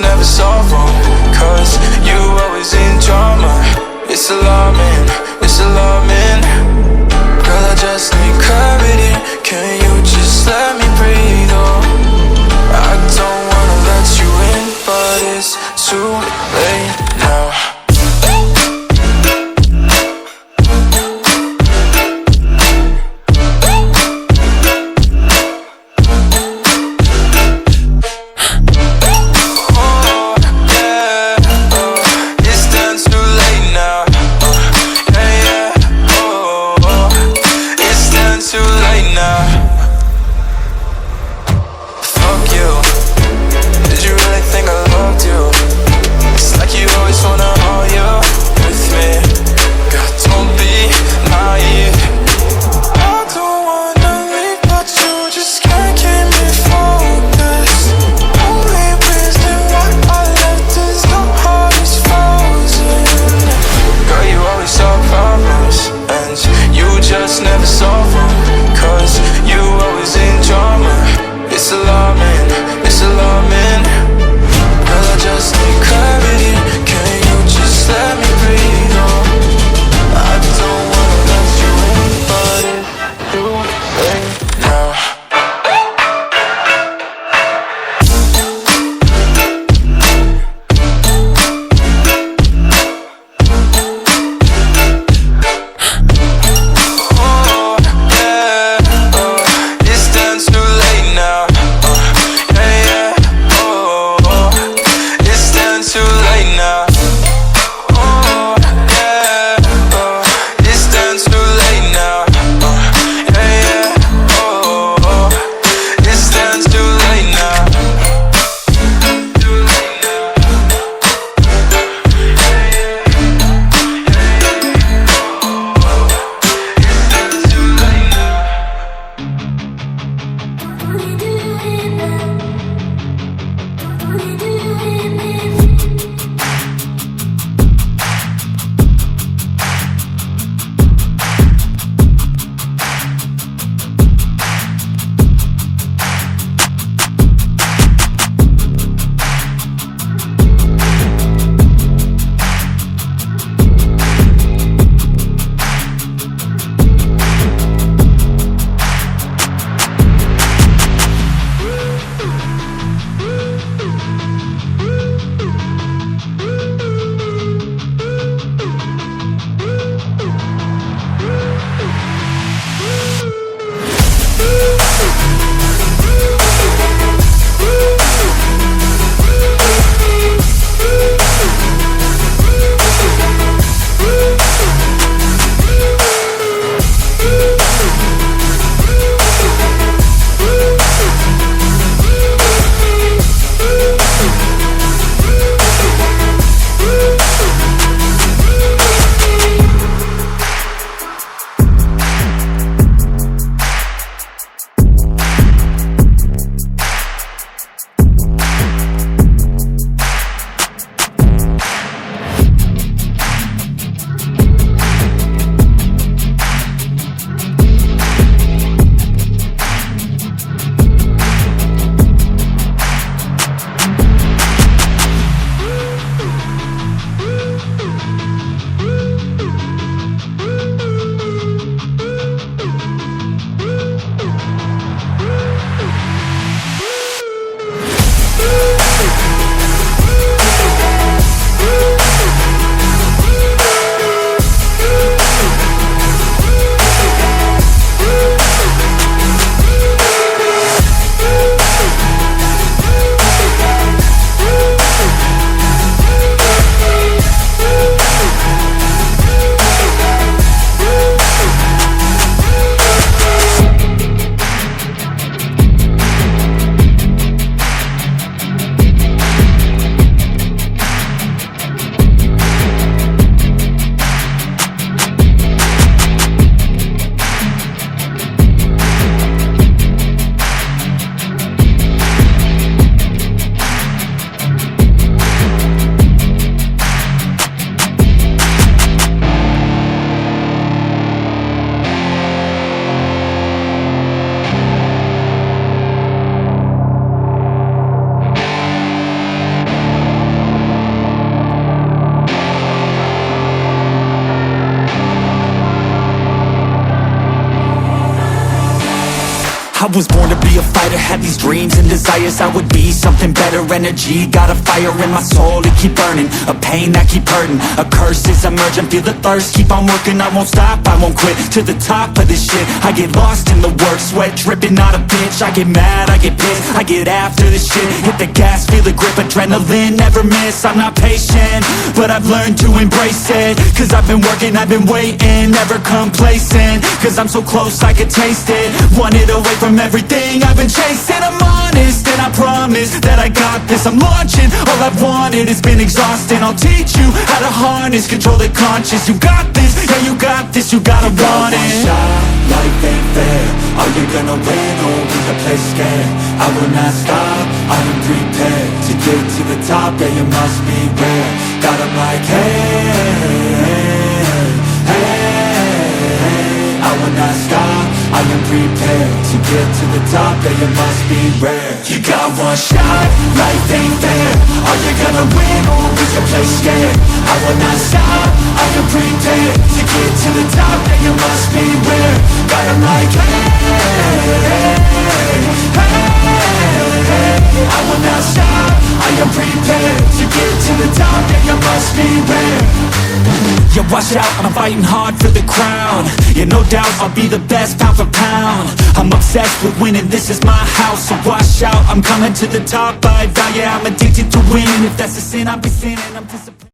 never solve them, cause you always in drama. It's alarming, it's alarming. Girl, I just need clarity. Can you just let me breathe, oh? I don't wanna let you in, but it's too late now. Wanna I was born to be a fighter, had these dreams and desires. I would be something better, energy, got a fire in my soul to keep burning, a pain that keep hurting, a curse is emerging, feel the thirst, keep on working, I won't stop, I won't quit, to the top of this shit, I get lost in the work, sweat dripping, not a bitch, I get mad, I get pissed, I get after this shit, hit the gas, feel the grip, adrenaline, never miss, I'm not patient, but I've learned to embrace it, cause I've been working, I've been waiting, never complacent, cause I'm so close I could taste it, wanted away from everything I've been chasing. I'm honest and I promise that I got this. I'm launching, all I've wanted has been exhausting. I'll teach you how to harness, control the conscious. You got this, yeah you got this, you gotta want it. One shot, life ain't fair. Are you gonna win or will you play scared? I will not stop, I am prepared to get to the top, yeah you must beware. Got 'em like hey, hey, I will not stop, I am prepared to get to the top, yeah you must be rare. You got one shot, life ain't fair. Are you gonna win or will you play scared? I will not stop, I am prepared to get to the top, yeah you must be rare. Got 'em like hey, hey, I will not stop, I am prepared to get to the top, yeah you must be rare. Yeah, watch out, I'm fighting hard for the crown. Yeah, no doubt, I'll be the best pound for pound. I'm obsessed with winning, this is my house. So watch out, I'm coming to the top. I vow, yeah, I'm addicted to winning. If that's a sin, I'll be sinning, I'm disappointed.